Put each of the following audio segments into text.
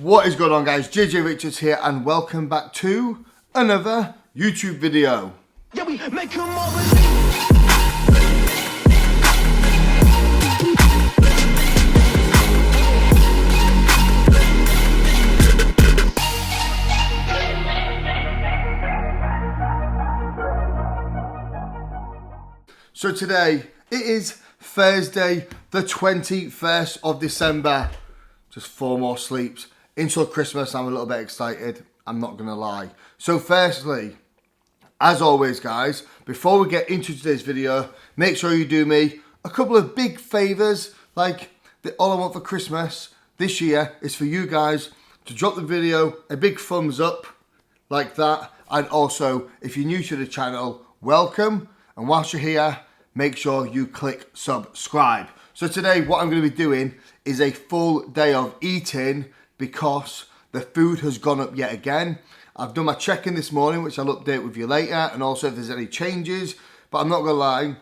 What is going on, guys? JJ Richards here, and welcome back to another YouTube video. Yeah, we make 'em all So today, it is Thursday, the 21st of December. Just 4 more sleeps until Christmas. I'm a little bit excited, I'm not going to lie. So firstly, as always, guys, before we get into today's video, make sure you do me a couple of big favours. Like, all I want for Christmas this year is for you guys to drop the video a big thumbs up like that. And also, if you're new to the channel, welcome. And whilst you're here, make sure you click subscribe. So today, what I'm going to be doing is a full day of eating because the food has gone up yet again. I've done my check-in this morning, which I'll update with you later, and also if there's any changes. But I'm not going to lie,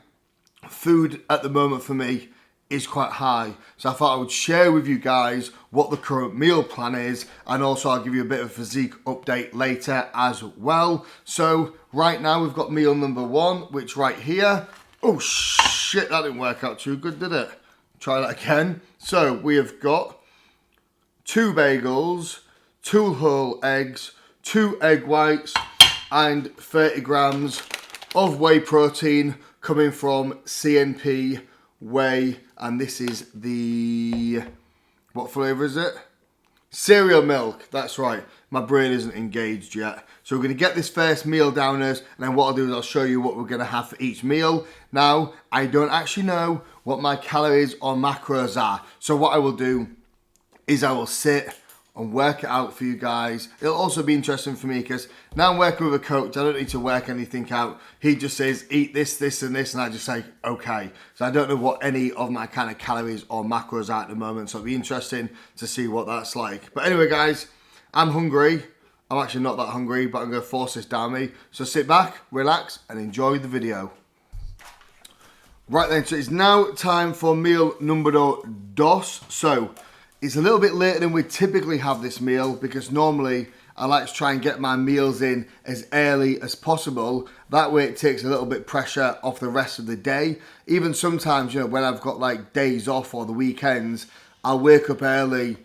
food at the moment for me is quite high. So I thought I would share with you guys what the current meal plan is, and also I'll give you a bit of a physique update later as well. So right now we've got meal number 1, which right here. Oh shit, that didn't work out too good, did it? Try that again. So we have got 2 bagels, 2 whole eggs, 2 egg whites, and 30 grams of whey protein coming from CNP Whey. And this is the, what flavour is it? Cereal milk, that's right. My brain isn't engaged yet. So we're going to get this first meal downers, and then what I'll do is I'll show you what we're going to have for each meal. Now, I don't actually know what my calories or macros are. So what I will do is I will sit and work it out for you guys. It'll also be interesting for me because now I'm working with a coach. I don't need to work anything out. He just says, eat this, this, and this, and I just say, okay. So I don't know what any of my kind of calories or macros are at the moment. So it'll be interesting to see what that's like. But anyway, guys, I'm hungry. I'm actually not that hungry, but I'm going to force this down me. So sit back, relax, and enjoy the video. Right then, so it's now time for meal numero dos. So it's a little bit later than we typically have this meal because normally I like to try and get my meals in as early as possible. That way it takes a little bit pressure off the rest of the day. Even sometimes, you know, when I've got like days off or the weekends, I'll wake up early,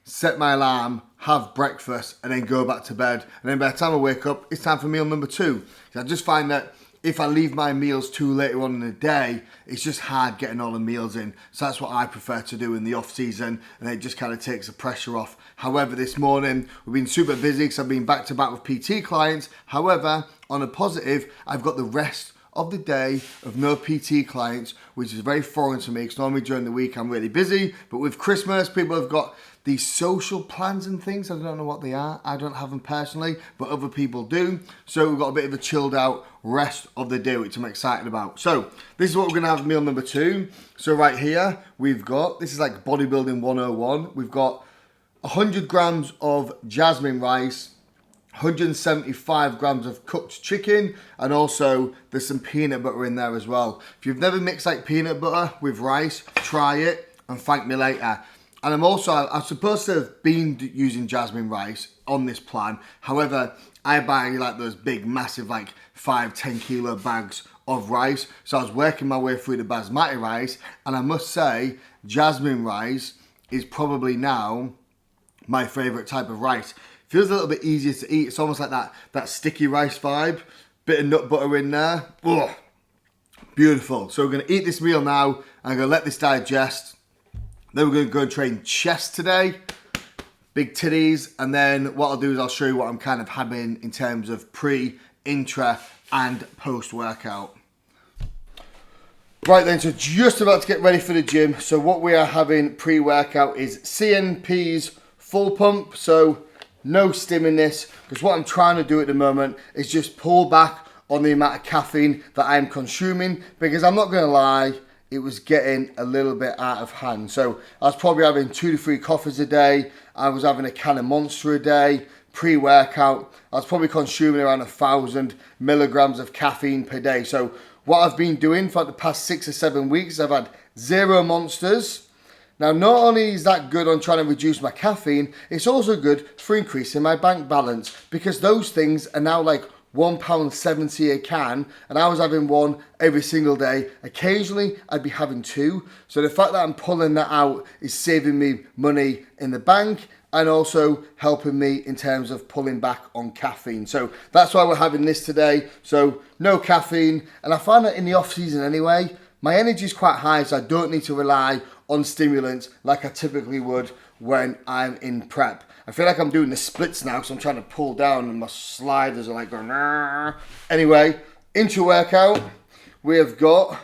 set my alarm, have breakfast, and then go back to bed. And then by the time I wake up, it's time for meal number 2. So I just find that if I leave my meals too later on in the day, it's just hard getting all the meals in. So that's what I prefer to do in the off season, and it just kind of takes the pressure off. However, this morning we've been super busy because I've been back to back with PT clients. However, on a positive, I've got the rest of the day of no PT clients, which is very foreign to me because normally during the week I'm really busy. But with Christmas, people have got these social plans and things. I don't know what they are. I don't have them personally, but other people do. So we've got a bit of a chilled out rest of the day, which I'm excited about. So this is what we're going to have meal number 2. So right here, we've got, this is like bodybuilding 101. We've got 100 grams of jasmine rice, 175 grams of cooked chicken, and also there's some peanut butter in there as well. If you've never mixed like peanut butter with rice, try it and thank me later. And I'm supposed to have been using jasmine rice on this plan. However, I buy like those big, massive, like 5-10 kilo bags of rice. So I was working my way through the basmati rice, and I must say, jasmine rice is probably now my favorite type of rice. Feels a little bit easier to eat. It's almost like that sticky rice vibe. Bit of nut butter in there. Ugh. Beautiful. So we're going to eat this meal now. I'm going to let this digest. Then we're going to go and train chest today. Big titties. And then what I'll do is I'll show you what I'm kind of having in terms of pre, intra, and post-workout. Right then, so just about to get ready for the gym. So what we are having pre-workout is CNP's full pump. So no stim in this, because what I'm trying to do at the moment is just pull back on the amount of caffeine that I'm consuming, because I'm not going to lie, it was getting a little bit out of hand. So I was probably having 2 to 3 coffees a day. I was having a can of Monster a day. Pre-workout, I was probably consuming around 1,000 milligrams of caffeine per day. So what I've been doing for the past 6 or 7 weeks, I've had 0 Monsters, Now, not only is that good on trying to reduce my caffeine, it's also good for increasing my bank balance, because those things are now like £1.70 a can, and I was having one every single day. Occasionally I'd be having two, so the fact that I'm pulling that out is saving me money in the bank and also helping me in terms of pulling back on caffeine. So that's why we're having this today. So no caffeine, and I find that in the off season anyway, my energy is quite high, so I don't need to rely on stimulants like I typically would when I'm in prep. I feel like I'm doing the splits now, so I'm trying to pull down and my sliders are like going, nah. Anyway, into workout, we have got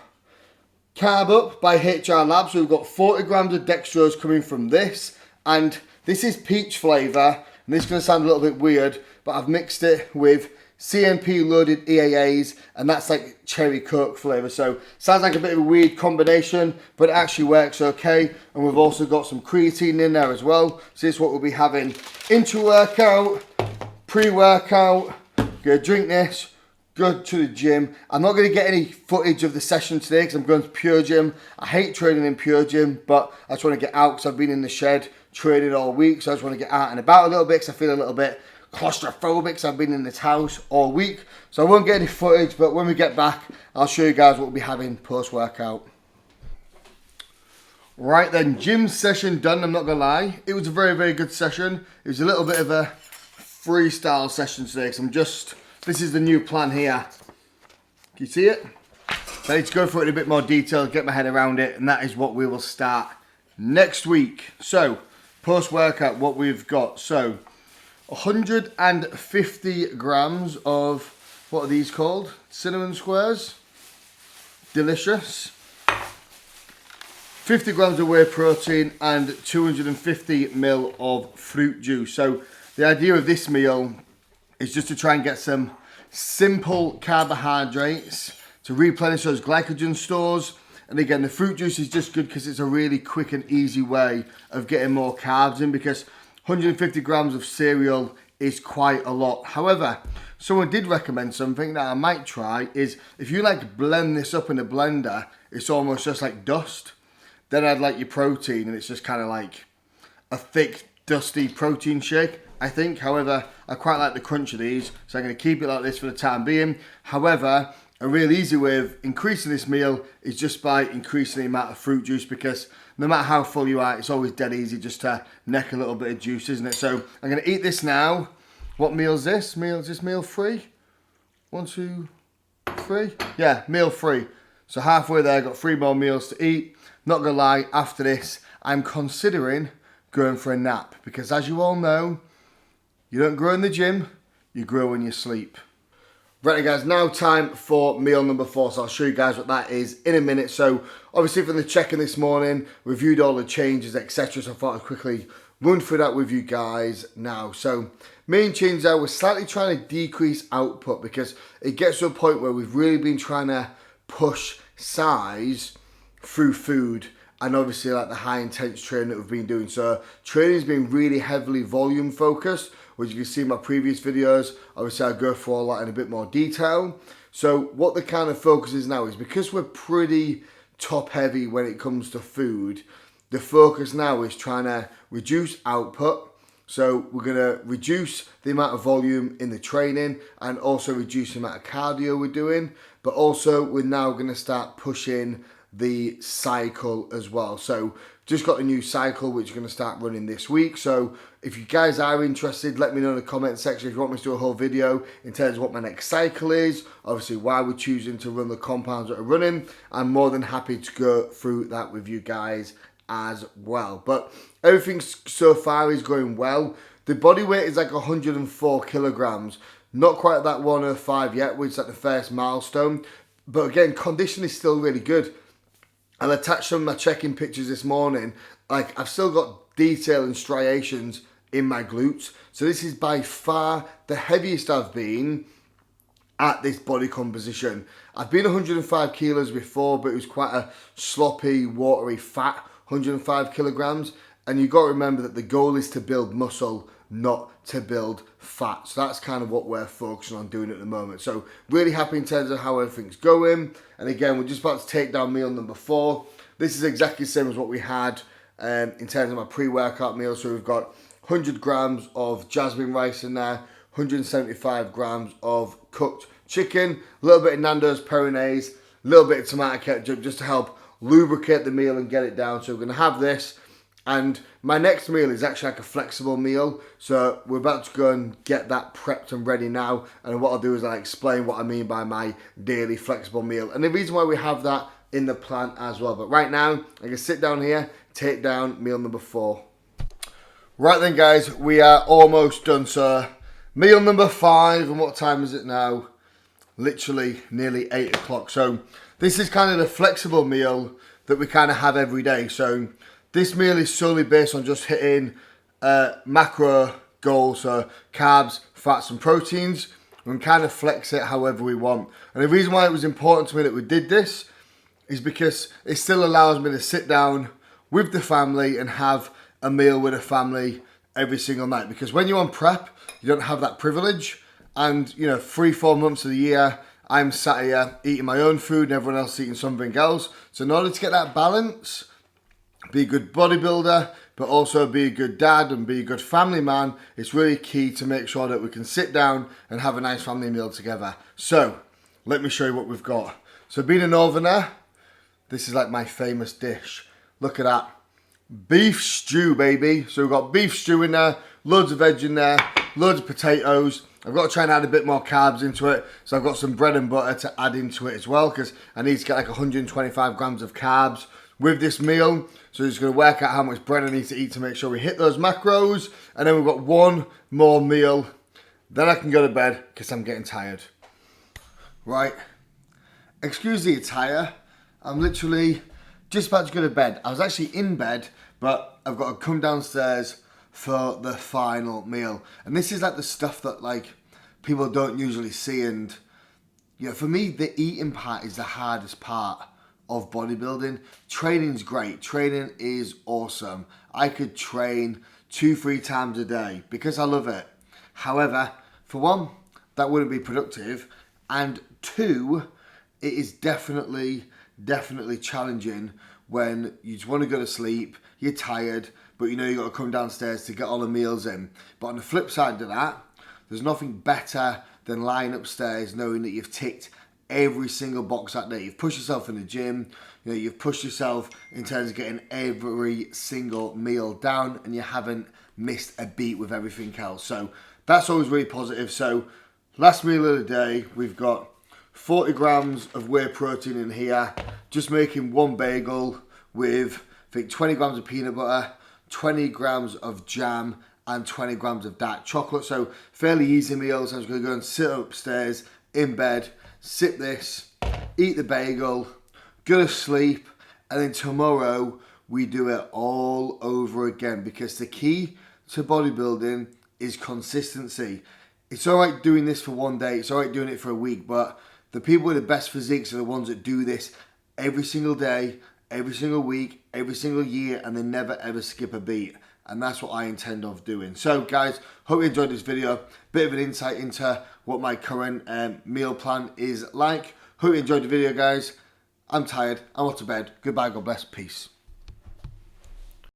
Carb Up by HR Labs. So we've got 40 grams of dextrose coming from this, and this is peach flavour, and this is going to sound a little bit weird, but I've mixed it with CMP loaded EAAs, and that's like cherry Coke flavour. So sounds like a bit of a weird combination, but it actually works okay. And we've also got some creatine in there as well. So this is what we'll be having into workout, pre-workout. Gonna drink this, go to the gym. I'm not going to get any footage of the session today because I'm going to Pure Gym. I hate training in Pure Gym, but I just want to get out because I've been in the shed training all week. So I just want to get out and about a little bit because I feel a little bit claustrophobic. So I've been in this house all week. So I won't get any footage, but when we get back, I'll show you guys what we'll be having post-workout. Right then, gym session done, I'm not going to lie. It was a very, very good session. It was a little bit of a freestyle session today because this is the new plan here. Can you see it? So I need to go through it in a bit more detail, get my head around it, and that is what we will start next week. So, post-workout, what we've got. So, 150 grams of, what are these called? Cinnamon squares. Delicious. 50 grams of whey protein and 250 ml of fruit juice. So, the idea of this meal is just to try and get some simple carbohydrates to replenish those glycogen stores. And again, the fruit juice is just good because it's a really quick and easy way of getting more carbs in, because 150 grams of cereal is quite a lot. However, someone did recommend something that I might try is if you like blend this up in a blender, it's almost just like dust. Then I'd like your protein and it's just kind of like a thick, dusty protein shake, I think. However, I quite like the crunch of these, so I'm going to keep it like this for the time being. However, a real easy way of increasing this meal is just by increasing the amount of fruit juice, because no matter how full you are, it's always dead easy just to neck a little bit of juice, isn't it? So I'm going to eat this now. What meal is this? Is this meal free? 1, 2, 3? Yeah, meal free. So halfway there, got 3 more meals to eat. Not going to lie, after this, I'm considering going for a nap, because as you all know, you don't grow in the gym, you grow when you sleep. Right guys, now time for meal number 4, so I'll show you guys what that is in a minute. So obviously from the check-in this morning, reviewed all the changes, etc. So I thought I'd quickly run through that with you guys now. So main change there, we're slightly trying to decrease output because it gets to a point where we've really been trying to push size through food and obviously like the high intense training that we've been doing. So training's been really heavily volume focused, which you can see in my previous videos. Obviously I'll go through all that in a bit more detail. So what the kind of focus is now is because we're pretty top heavy when it comes to food, the focus now is trying to reduce output. So we're going to reduce the amount of volume in the training and also reduce the amount of cardio we're doing. But also we're now going to start pushing the cycle as well. So just got a new cycle which is going to start running this week. So if you guys are interested, let me know in the comment section if you want me to do a whole video in terms of what my next cycle is, obviously why we're choosing to run the compounds that are running. I'm more than happy to go through that with you guys as well. But everything so far is going well. The body weight is like 104 kilograms. Not quite at that 105 yet, which is like the first milestone. But again, condition is still really good. I'll attach some of my check-in pictures this morning. Like, I've still got detail and striations in my glutes. So this is by far the heaviest I've been at this body composition. I've been 105 kilos before, but it was quite a sloppy, watery, fat 105 kilograms. And you've got to remember that the goal is to build muscle, not to build fat. So that's kind of what we're focusing on doing at the moment. So really happy in terms of how everything's going. And again, we're just about to take down meal number 4. This is exactly the same as what we had in terms of my pre-workout meal. So we've got 100 grams of jasmine rice in there, 175 grams of cooked chicken, a little bit of Nando's Peronaise, a little bit of tomato ketchup just to help lubricate the meal and get it down. So we're going to have this. And my next meal is actually like a flexible meal. So we're about to go and get that prepped and ready now. And what I'll do is I'll explain what I mean by my daily flexible meal. And the reason why we have that in the plan as well. But right now, I can sit down here, take down meal number 4. Right then guys, we are almost done. So meal number 5, and what time is it now? Literally nearly 8 o'clock. So this is kind of the flexible meal that we kind of have every day. So this meal is solely based on just hitting macro goals, so carbs, fats and proteins. We can kind of flex it however we want. And the reason why it was important to me that we did this is because it still allows me to sit down with the family and have a meal with a family every single night. Because when you're on prep, you don't have that privilege. And, you know, 3-4 months of the year, I'm sat here eating my own food and everyone else eating something else. So in order to get that balance, be a good bodybuilder, but also be a good dad and be a good family man, it's really key to make sure that we can sit down and have a nice family meal together. So, let me show you what we've got. So being a northerner, this is like my famous dish. Look at that. Beef stew, baby. So we've got beef stew in there, loads of veg in there, loads of potatoes. I've got to try and add a bit more carbs into it. So I've got some bread and butter to add into it as well, because I need to get like 125 grams of carbs with this meal. So just going to work out how much bread I need to eat to make sure we hit those macros. And then we've got one more meal. Then I can go to bed because I'm getting tired. Right. Excuse the attire. I'm literally just about to go to bed. I was actually in bed, but I've got to come downstairs for the final meal. And this is like the stuff that like people don't usually see. And you know, for me, the eating part is the hardest part of bodybuilding. Training's great. Training is awesome. I could train 2-3 times a day because I love it. However, for one, that wouldn't be productive. And 2, it is definitely challenging when you just want to go to sleep, you're tired, but you know you've got to come downstairs to get all the meals in. But on the flip side of that, there's nothing better than lying upstairs knowing that you've ticked every single box that day. You've pushed yourself in the gym, you know, you've pushed yourself in terms of getting every single meal down, and you haven't missed a beat with everything else. So that's always really positive. So last meal of the day, we've got 40 grams of whey protein in here, just making one bagel with, I think, 20 grams of peanut butter, 20 grams of jam, and 20 grams of dark chocolate. So fairly easy meals. I'm just going to go and sit upstairs in bed, sip this, eat the bagel, go to sleep, and then tomorrow we do it all over again, because the key to bodybuilding is consistency. It's all right doing this for one day, it's all right doing it for a week, but the people with the best physiques are the ones that do this every single day, every single week, every single year, and they never ever skip a beat. And that's what I intend of doing. So guys, hope you enjoyed this video. Bit of an insight into what my current meal plan is like. Hope you enjoyed the video, guys. I'm tired. I'm off to bed. Goodbye. God bless. Peace.